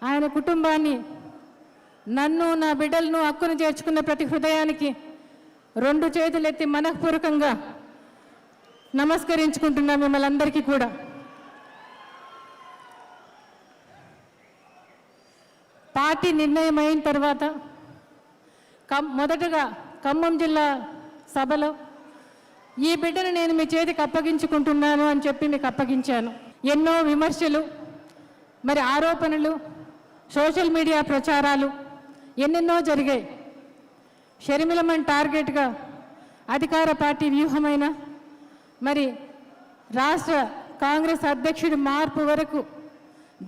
ఆయన కుటుంబాన్ని, నన్ను, నా బిడ్డలను హక్కును చేర్చుకున్న ప్రతి హృదయానికి 2 చేతులెత్తి మనఃపూర్వకంగా నమస్కరించుకుంటున్నా మిమ్మల్ని అందరికీ కూడా. పార్టీ నిర్ణయం అయిన తర్వాత మొదటగా ఖమ్మం జిల్లా సభలో ఈ బిడ్డను నేను మీ చేతికి అప్పగించుకుంటున్నాను అని చెప్పి మీకు అప్పగించాను. ఎన్నో విమర్శలు, మరి ఆరోపణలు, సోషల్ మీడియా ప్రచారాలు ఎన్నెన్నో జరిగాయి. షర్మిలమన్ టార్గెట్గా అధికార పార్టీ వ్యూహమైన మరి రాష్ట్ర కాంగ్రెస్ అధ్యక్షుడి మార్పు వరకు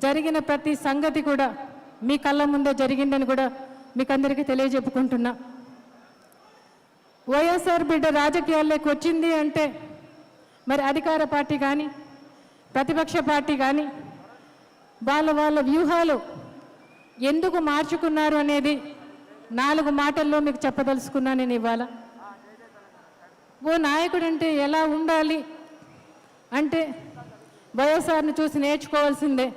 జరిగిన ప్రతి సంగతి కూడా మీ కళ్ళ ముందే జరిగిందని కూడా మీకు అందరికీ తెలియజెప్పుకుంటున్నా. వైఎస్ఆర్ బిడ్డ రాజకీయాల్లోకి వచ్చింది అంటే మరి అధికార పార్టీ కానీ ప్రతిపక్ష పార్టీ కానీ వాళ్ళ వ్యూహాలు ఎందుకు మార్చుకున్నారు అనేది 4 మాటల్లో మీకు చెప్పదలుచుకున్నా నేను ఇవాళ. ఓ నాయకుడు అంటే ఎలా ఉండాలి అంటే వైఎస్ఆర్ని చూసి నేర్చుకోవాల్సిందే.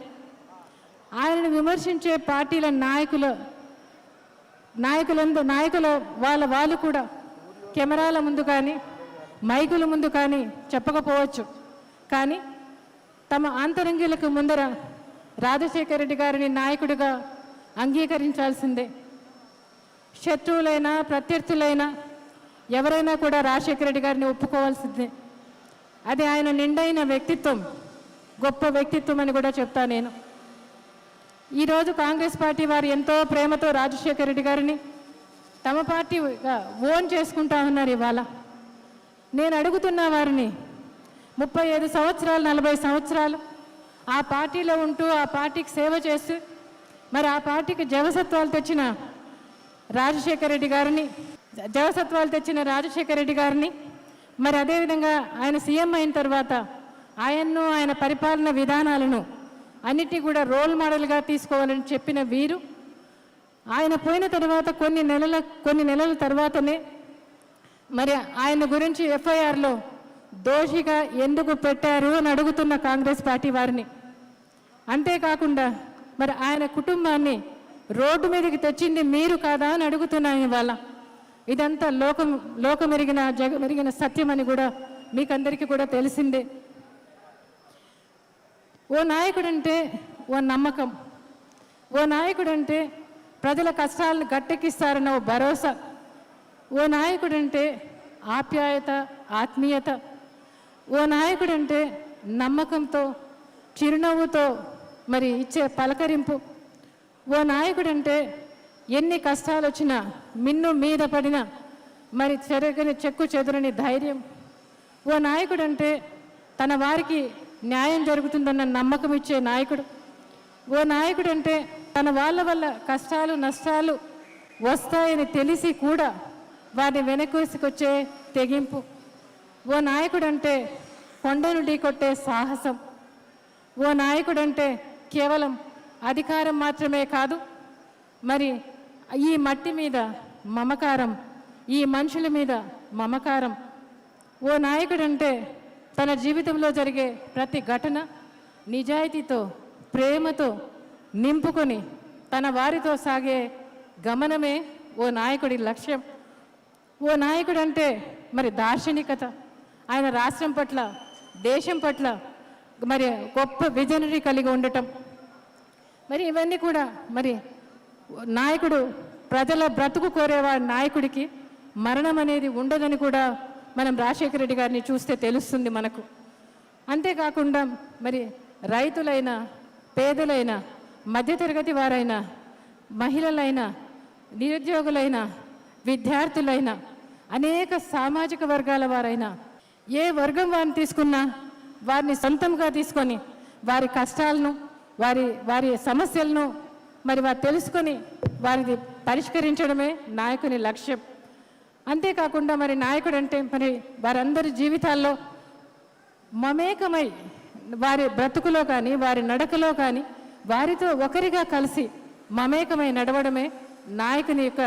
ఆయనను విమర్శించే పార్టీల నాయకుల వాళ్ళు కూడా కెమెరాల ముందు కానీ మైకుల ముందు కానీ చెప్పకపోవచ్చు, కానీ తమ ఆంతరంగిలకు ముందర రాజశేఖర రెడ్డి గారిని నాయకుడిగా అంగీకరించాల్సిందే. శత్రువులైనా ప్రత్యర్థులైనా ఎవరైనా కూడా రాజశేఖర రెడ్డి గారిని ఒప్పుకోవాల్సిందే. అది ఆయన నిండైన వ్యక్తిత్వం, గొప్ప వ్యక్తిత్వం అని కూడా చెప్తా నేను. ఈరోజు కాంగ్రెస్ పార్టీ వారు ఎంతో ప్రేమతో రాజశేఖర రెడ్డి గారిని తమ పార్టీగా ఓన్ చేసుకుంటా ఉన్నారు. ఇవాళ నేను అడుగుతున్న వారిని 35 సంవత్సరాలు 40 సంవత్సరాలు ఆ పార్టీలో ఉంటూ ఆ పార్టీకి సేవ చేస్తూ మరి ఆ పార్టీకి జవసత్వాలు తెచ్చిన రాజశేఖర రెడ్డి గారిని మరి అదేవిధంగా ఆయన సీఎం అయిన తర్వాత ఆయన్ను, ఆయన పరిపాలన విధానాలను అన్నిటినీ కూడా రోల్ మోడల్గా తీసుకోవాలని చెప్పిన వీరు ఆయన పోయిన తర్వాత కొన్ని నెలల తర్వాతనే మరి ఆయన గురించి ఎఫ్ఐఆర్లో దోషిగా ఎందుకు పెట్టారు అని అడుగుతున్న కాంగ్రెస్ పార్టీ వారిని. అంతేకాకుండా మరి ఆయన కుటుంబాన్ని రోడ్డు మీదకి తెచ్చింది మీరు కాదా అని అడుగుతున్నాను ఇవాళ. ఇదంతా లోకమెరిగిన జగమెరిగిన సత్యం అని కూడా మీకందరికీ కూడా తెలిసిందే. ఓ నాయకుడంటే ఓ నమ్మకం, ఓ నాయకుడంటే ప్రజల కష్టాలను గట్టెక్కిస్తారన్న ఓ భరోసా, ఓ నాయకుడంటే ఆప్యాయత, ఆత్మీయత, ఓ నాయకుడంటే నమ్మకంతో చిరునవ్వుతో మరి ఇచ్చే పలకరింపు, ఓ నాయకుడంటే ఎన్ని కష్టాలు వచ్చినా మిన్ను మీద పడిన మరి చెక్కు చెదరని ధైర్యం, ఓ నాయకుడంటే తన వారికి న్యాయం జరుగుతుందన్న నమ్మకం ఇచ్చే నాయకుడు, ఓ నాయకుడంటే తన వాళ్ళ వల్ల కష్టాలు నష్టాలు వస్తాయని తెలిసి కూడా వారిని వెనకేసుకొచ్చే తెగింపు, ఓ నాయకుడంటే కొండను ఢీకొట్టే సాహసం, ఓ నాయకుడంటే కేవలం అధికారం మాత్రమే కాదు మరి ఈ మట్టి మీద మమకారం, ఈ మనుషుల మీద మమకారం, ఓ నాయకుడంటే తన జీవితంలో జరిగే ప్రతి ఘటన నిజాయితీతో ప్రేమతో నింపుకొని తన వారితో సాగే గమనమే ఓ నాయకుడి లక్ష్యం. ఓ నాయకుడంటే మరి దార్శనికత, ఆయన రాష్ట్రం పట్ల దేశం పట్ల మరి గొప్ప విజనరీ కలిగి ఉండటం, మరి ఇవన్నీ కూడా మరి నాయకుడు ప్రజల బ్రతుకు కోరేవాడి నాయకుడికి మరణం అనేది ఉండదని కూడా మనం రాజశేఖర రెడ్డి గారిని చూస్తే తెలుస్తుంది మనకు. అంతేకాకుండా మరి రైతులైనా పేదలైనా మధ్యతరగతి వారైనా మహిళలైనా నిరుద్యోగులైనా విద్యార్థులైనా అనేక సామాజిక వర్గాల వారైనా ఏ వర్గం వారిని తీసుకున్నా వారిని సొంతంగా తీసుకొని వారి కష్టాలను వారి సమస్యలను మరి వారు తెలుసుకొని వారిని పరిష్కరించడమే నాయకుని లక్ష్యం. అంతేకాకుండా మరి నాయకుడు అంటే మరి వారందరి జీవితాల్లో మమేకమై వారి బ్రతుకులో కానీ వారి నడకలో కానీ వారితో ఒకరిగా కలిసి మమేకమై నడవడమే నాయకుని యొక్క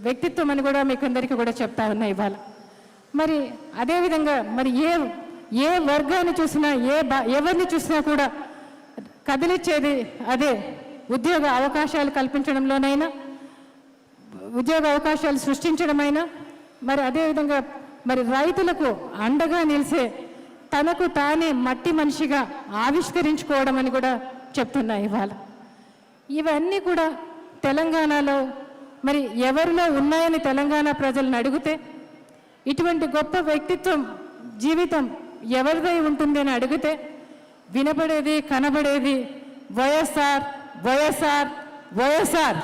వ్యక్తిత్వం అని కూడా మీకు అందరికీ కూడా చెప్తా ఉన్నా ఇవాళ. మరి అదేవిధంగా మరి ఏ వర్గాన్ని చూసినా ఎవరిని చూసినా కూడా కదిలిచ్చేది అదే ఉద్యోగ అవకాశాలు కల్పించడంలోనైనా, ఉద్యోగ అవకాశాలు సృష్టించడమైనా, మరి అదేవిధంగా మరి రైతులకు అండగా నిలిసే తనకు తానే మట్టి మనిషిగా ఆవిష్కరించుకోవడం అని కూడా చెప్తున్నా ఇవాళ. ఇవన్నీ కూడా తెలంగాణలో మరి ఎవరిలో ఉన్నాయని తెలంగాణ ప్రజలను అడిగితే, ఇటువంటి గొప్ప వ్యక్తిత్వం జీవితం ఎవరిదై ఉంటుంది అని అడిగితే వినపడేది కనబడేది వైఎస్ఆర్ వైఎస్ఆర్ వైఎస్ఆర్.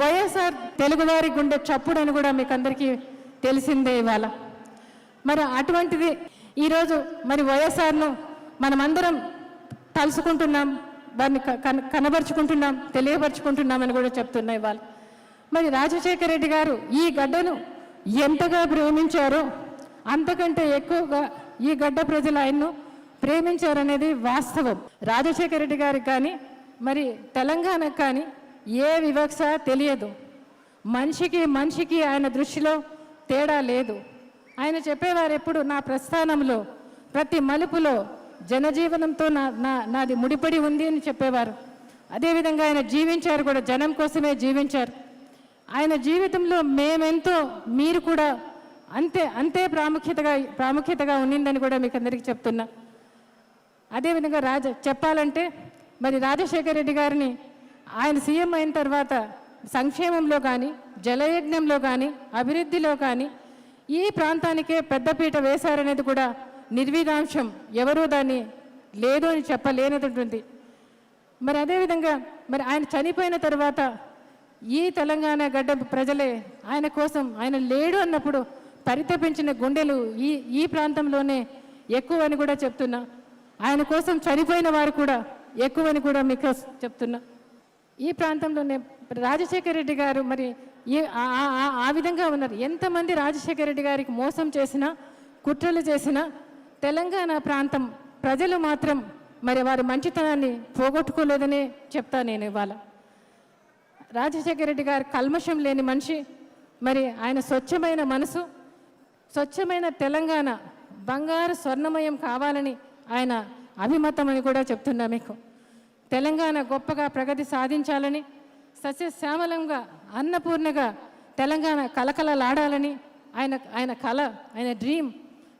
వైఎస్ఆర్ తెలుగువారి గుండె చప్పుడు అని కూడా మీకు అందరికీ తెలిసిందే ఇవాళ. మరి అటువంటిది ఈరోజు మరి వైఎస్ఆర్ను మనమందరం తలుసుకుంటున్నాం, వారిని కనబరుచుకుంటున్నాం, తెలియపరుచుకుంటున్నామని కూడా చెప్తున్నా ఇవాళ. మరి రాజశేఖర రెడ్డి గారు ఈ గడ్డను ఎంతగా ప్రేమించారో అంతకంటే ఎక్కువగా ఈ గడ్డ ప్రజలు ఆయన్ను ప్రేమించారనేది వాస్తవం. రాజశేఖర రెడ్డి గారికి కానీ మరి తెలంగాణకు కానీ ఏ వివక్ష తెలియదు. మనిషికి ఆయన దృష్టిలో తేడా లేదు. ఆయన చెప్పేవారు ఎప్పుడు, నా ప్రస్థానంలో ప్రతి మలుపులో జనజీవనంతో నాది ముడిపడి ఉంది అని చెప్పేవారు. అదేవిధంగా ఆయన జీవించారు కూడా, జనం కోసమే జీవించారు. ఆయన జీవితంలో మేమెంతో మీరు కూడా అంతే ప్రాముఖ్యతగా ఉన్నిందని కూడా మీకు అందరికీ చెప్తున్నా. అదేవిధంగా చెప్పాలంటే మరి రాజశేఖర రెడ్డి గారిని ఆయన సీఎం అయిన తర్వాత సంక్షేమంలో కానీ, జలయజ్ఞంలో కానీ, అభివృద్ధిలో కానీ ఈ ప్రాంతానికే పెద్దపీట వేశారనేది కూడా నిర్విధాంశం. ఎవరూ దాన్ని లేదు అని చెప్పలేనటువంటి. మరి అదేవిధంగా మరి ఆయన చనిపోయిన తర్వాత ఈ తెలంగాణ గడ్డ ప్రజలే ఆయన కోసం, ఆయన లేడు అన్నప్పుడు పరితపించిన గుండెలు ఈ ప్రాంతంలోనే ఎక్కువ అని కూడా చెప్తున్నా. ఆయన కోసం చనిపోయిన వారు కూడా ఎక్కువని కూడా మీకు చెప్తున్నా. ఈ ప్రాంతంలోనే రాజశేఖర రెడ్డి గారు మరి ఆ విధంగా ఉన్నారు. ఎంతమంది రాజశేఖర రెడ్డి గారికి మోసం చేసినా, కుట్రలు చేసినా తెలంగాణ ప్రాంతం ప్రజలు మాత్రం మరి వారి మంచితనాన్ని పోగొట్టుకోలేదని చెప్తా నేను ఇవాళ. రాజశేఖర రెడ్డి గారు కల్మషం లేని మనిషి. మరి ఆయన స్వచ్ఛమైన మనసు, స్వచ్ఛమైన తెలంగాణ బంగారు స్వర్ణమయం కావాలని ఆయన అభిమతం అని కూడా చెప్తున్నా మీకు. తెలంగాణ గొప్పగా ప్రగతి సాధించాలని, సస్యశ్యామలంగా అన్నపూర్ణగా తెలంగాణ కలకలలాడాలని ఆయన కళ, ఆయన డ్రీమ్.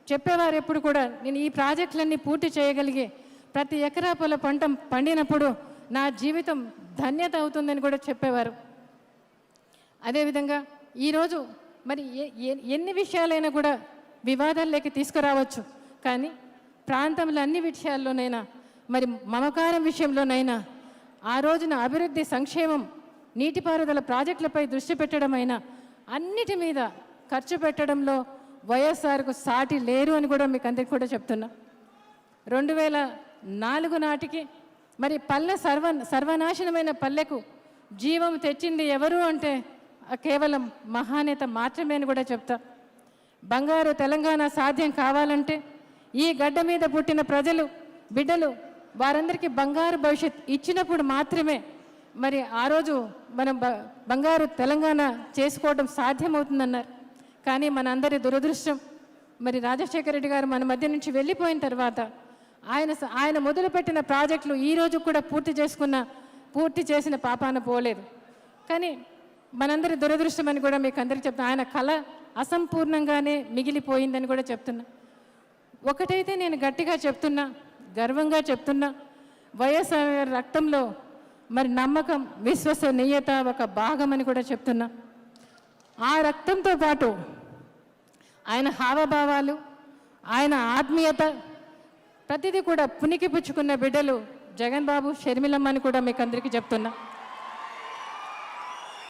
చెప్పేవారు ఎప్పుడు కూడా, నేను ఈ ప్రాజెక్టులన్నీ పూర్తి చేయగలిగే ప్రతి ఎకరా పొల పంట పండినప్పుడు నా జీవితం ధన్యత అవుతుందని కూడా చెప్పేవారు. అదేవిధంగా ఈరోజు మరి ఎన్ని విషయాలైనా కూడా వివాదాల్లోకి తీసుకురావచ్చు, కానీ ప్రాంతంలో అన్ని విషయాల్లోనైనా మరి మమకారం విషయంలోనైనా ఆ రోజున అభివృద్ధి, సంక్షేమం, నీటిపారుదల ప్రాజెక్టులపై దృష్టి పెట్టడమైనా అన్నిటి మీద ఖర్చు పెట్టడంలో వైఎస్ఆర్కు సాటి లేరు అని కూడా మీకు అందరికీ కూడా చెప్తున్నా. 2004 నాటికి మరి పల్లె సర్వనాశనమైన పల్లెకు జీవం తెచ్చింది ఎవరు అంటే కేవలం మహానేత మాత్రమే అని కూడా చెప్తా. బంగారు తెలంగాణ సాధ్యం కావాలంటే ఈ గడ్డ మీద పుట్టిన ప్రజలు, బిడ్డలు వారందరికీ బంగారు భవిష్యత్ ఇచ్చినప్పుడు మాత్రమే మరి ఆ రోజు మనం బంగారు తెలంగాణ చేసుకోవడం సాధ్యమవుతుందన్నారు. కానీ మనందరి దురదృష్టం, మరి రాజశేఖర రెడ్డి గారు మన మధ్య నుంచి వెళ్ళిపోయిన తర్వాత ఆయన మొదలుపెట్టిన ప్రాజెక్టులు ఈరోజు కూడా పూర్తి చేసిన పాపాన పోలేదు. కానీ మనందరి దురదృష్టం అని కూడా మీకు అందరికీ చెప్తున్నా. ఆయన కళ అసంపూర్ణంగానే మిగిలిపోయిందని కూడా చెప్తున్నా. ఒకటైతే నేను గట్టిగా చెప్తున్నా, గర్వంగా చెప్తున్నా, వైఎస్ఆర్ రక్తంలో మరి నమ్మకం, విశ్వసనీయత ఒక భాగమని కూడా చెప్తున్నా. ఆ రక్తంతో పాటు ఆయన హావభావాలు, ఆయన ఆత్మీయత ప్రతిదీ కూడా పుణికి పుచ్చుకున్న బిడ్డలు జగన్ బాబు, షర్మిలమ్మ అని కూడా మీకు అందరికీ చెప్తున్నా.